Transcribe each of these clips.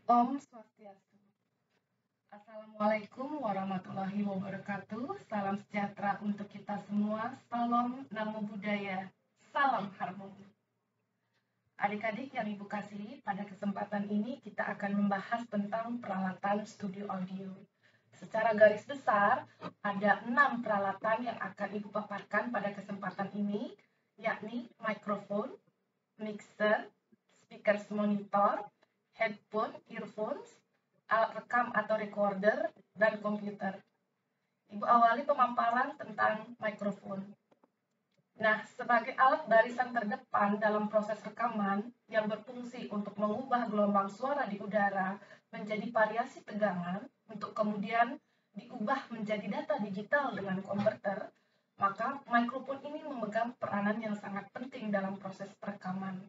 Om Swastiastu. Assalamualaikum warahmatullahi wabarakatuh. Salam sejahtera untuk kita semua. Salam Namo Buddhaya. Salam harmoni. Adik-adik yang Ibu kasih, pada kesempatan ini kita akan membahas tentang peralatan studio audio. Secara garis besar, ada 6 peralatan yang akan Ibu paparkan pada kesempatan ini, yakni mikrofon, mixer, speaker monitor, headphone, earphones, alat rekam atau recorder, dan komputer. Ibu awali pemaparan tentang mikrofon. Nah, sebagai alat barisan terdepan dalam proses rekaman yang berfungsi untuk mengubah gelombang suara di udara menjadi variasi tegangan untuk kemudian diubah menjadi data digital dengan konverter, maka mikrofon ini memegang peranan yang sangat penting dalam proses rekaman.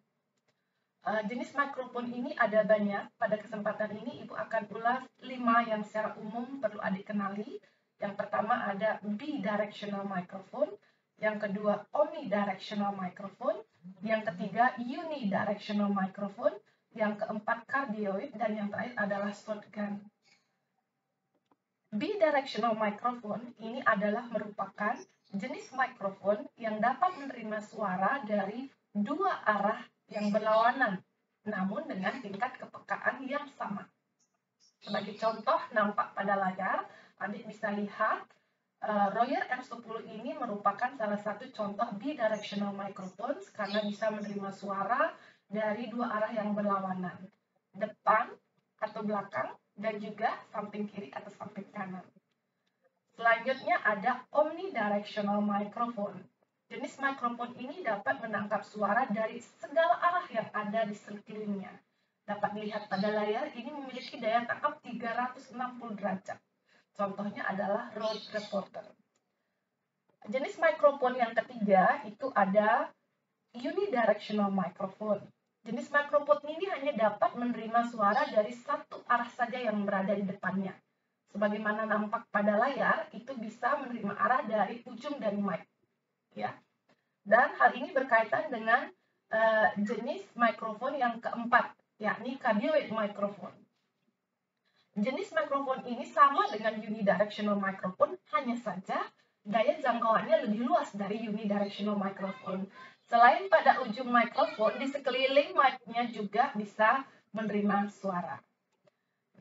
Jenis mikrofon ini ada banyak. Pada kesempatan ini Ibu akan ulas 5 yang secara umum perlu adik kenali. Yang pertama ada bidirectional microphone, yang kedua omnidirectional microphone, yang ketiga unidirectional microphone, yang keempat cardioid, dan yang terakhir adalah shotgun. Bidirectional microphone ini adalah merupakan jenis mikrofon yang dapat menerima suara dari dua arah yang berlawanan, namun dengan tingkat kepekaan yang sama. Sebagai contoh nampak pada layar, adik bisa lihat Royer R10 ini merupakan salah satu contoh bidirectional microphone karena bisa menerima suara dari dua arah yang berlawanan, depan atau belakang, dan juga samping kiri atau samping kanan. Selanjutnya ada omnidirectional microphone. Jenis mikrofon ini dapat menangkap suara dari segala arah yang ada di sekelilingnya. Dapat dilihat pada layar, ini memiliki daya tangkap 360 derajat. Contohnya adalah Rode Reporter. Jenis mikrofon yang ketiga itu ada unidirectional microphone. Jenis mikrofon ini hanya dapat menerima suara dari satu arah saja yang berada di depannya. Sebagaimana nampak pada layar, itu bisa menerima arah dari ujung dari mic. Ya. Dan hal ini berkaitan dengan jenis mikrofon yang keempat, yakni cardioid microphone. Jenis mikrofon ini sama dengan unidirectional microphone, hanya saja daya jangkauannya lebih luas dari unidirectional microphone. Selain pada ujung mikrofon, di sekeliling mic-nya juga bisa menerima suara.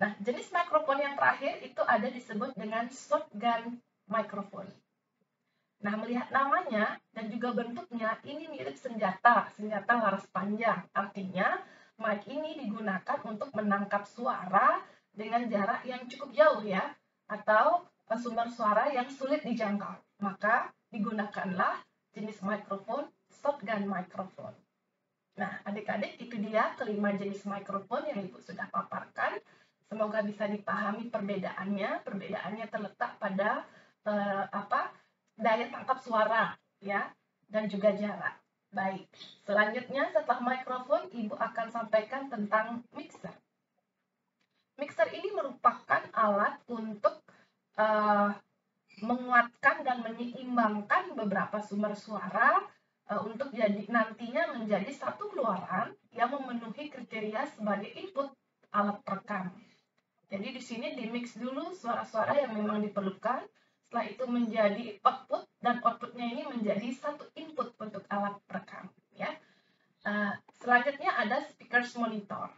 Nah, jenis mikrofon yang terakhir itu ada disebut dengan shotgun microphone. Nah, melihat namanya dan juga bentuknya, ini mirip senjata laras panjang. Artinya, mic ini digunakan untuk menangkap suara dengan jarak yang cukup jauh ya, atau sumber suara yang sulit dijangkau. Maka, digunakanlah jenis mikrofon shotgun microphone. Nah, adik-adik, itu dia kelima jenis mikrofon yang Ibu sudah paparkan. Semoga bisa dipahami perbedaannya. Perbedaannya terletak pada daya tangkap suara ya, dan juga jarak. Baik, selanjutnya setelah mikrofon, Ibu akan sampaikan tentang mixer. Mixer ini merupakan alat untuk menguatkan dan menyeimbangkan beberapa sumber suara untuk nantinya menjadi satu keluaran yang memenuhi kriteria sebagai input alat perekam. Jadi di sini dimix dulu suara-suara yang memang diperlukan, setelah itu menjadi output, dan outputnya ini menjadi satu input untuk alat perekam. Ya. Selanjutnya ada speakers monitor.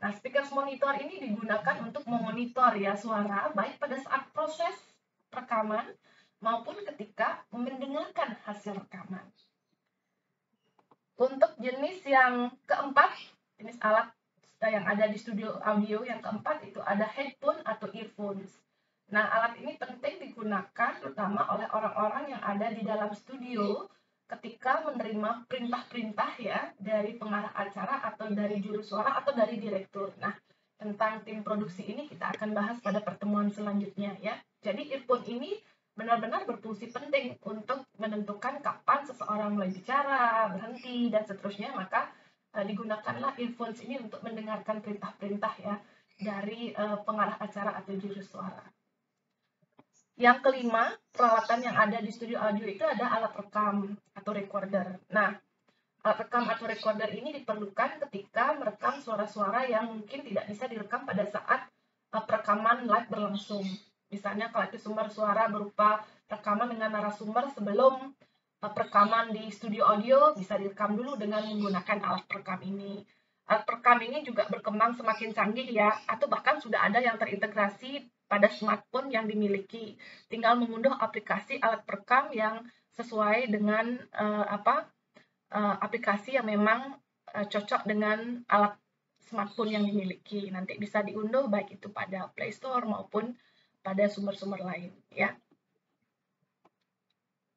Nah, speakers monitor ini digunakan untuk memonitor ya suara, baik pada saat proses rekaman maupun ketika mendengarkan hasil rekaman. Untuk jenis yang keempat, jenis alat yang ada di studio audio yang keempat itu ada headphone atau earphones. Nah, alat ini penting digunakan terutama oleh orang-orang yang ada di dalam studio ketika menerima perintah-perintah ya dari pengarah acara atau dari juru suara atau dari direktur. Nah, tentang tim produksi ini kita akan bahas pada pertemuan selanjutnya ya. Jadi earphone ini benar-benar berfungsi penting untuk menentukan kapan seseorang mulai bicara, berhenti, dan seterusnya. Maka digunakanlah earphones ini untuk mendengarkan perintah-perintah ya dari pengarah acara atau juru suara. Yang kelima, peralatan yang ada di studio audio itu ada alat rekam atau recorder. Nah, Alat rekam atau recorder ini diperlukan ketika merekam suara-suara yang mungkin tidak bisa direkam pada saat perekaman live berlangsung. Misalnya kalau itu sumber suara berupa rekaman dengan narasumber sebelum perekaman di studio audio, bisa direkam dulu dengan menggunakan alat perekam ini. Alat perekam ini juga berkembang semakin canggih ya, atau bahkan sudah ada yang terintegrasi pada smartphone yang dimiliki. Tinggal mengunduh aplikasi alat perekam yang sesuai dengan aplikasi yang memang cocok dengan alat smartphone yang dimiliki. Nanti bisa diunduh baik itu pada Play Store maupun pada sumber-sumber lain ya.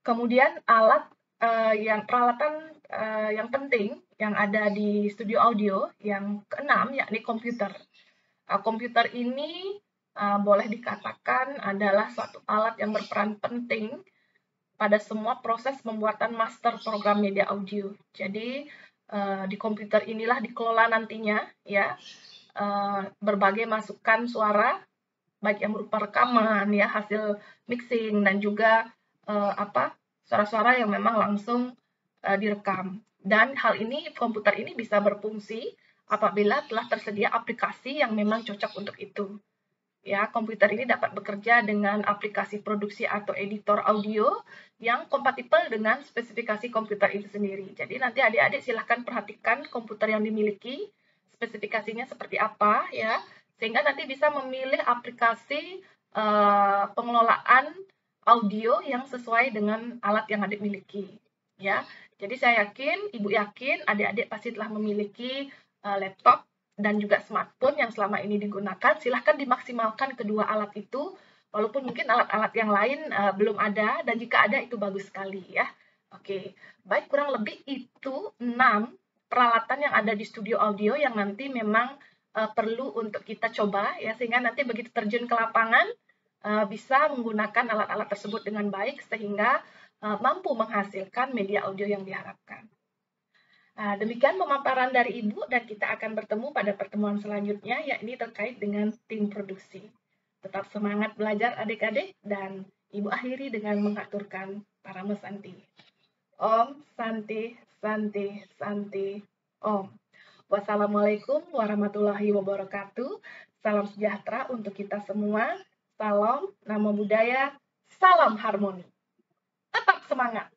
Kemudian peralatan yang penting yang ada di studio audio yang keenam yakni komputer. Komputer ini boleh dikatakan adalah suatu alat yang berperan penting pada semua proses pembuatan master program media audio. Jadi di komputer inilah dikelola nantinya ya berbagai masukan suara baik yang berupa rekaman ya, hasil mixing dan juga suara-suara yang memang langsung direkam. Dan hal ini komputer ini bisa berfungsi apabila telah tersedia aplikasi yang memang cocok untuk itu. Ya, komputer ini dapat bekerja dengan aplikasi produksi atau editor audio yang kompatibel dengan spesifikasi komputer itu sendiri. Jadi nanti adik-adik silahkan perhatikan komputer yang dimiliki, spesifikasinya seperti apa ya, sehingga nanti bisa memilih aplikasi pengelolaan audio yang sesuai dengan alat yang adik miliki. Ya, jadi saya yakin, ibu yakin, adik-adik pasti telah memiliki laptop dan juga smartphone yang selama ini digunakan. Silahkan dimaksimalkan kedua alat itu, walaupun mungkin alat-alat yang lain belum ada, dan jika ada itu bagus sekali ya. Oke, baik, kurang lebih itu 6 peralatan yang ada di studio audio yang nanti memang perlu untuk kita coba ya, sehingga nanti begitu terjun ke lapangan bisa menggunakan alat-alat tersebut dengan baik sehingga mampu menghasilkan media audio yang diharapkan. Demikian pemaparan dari Ibu dan kita akan bertemu pada pertemuan selanjutnya yakni terkait dengan tim produksi. Tetap semangat belajar adik-adik dan Ibu akhiri dengan mengaturkan Parama Santi. Om Santi Santi Santi Om. Wassalamualaikum warahmatullahi wabarakatuh. Salam sejahtera untuk kita semua. Salam, namo buddhaya, salam harmoni. Tetap semangat.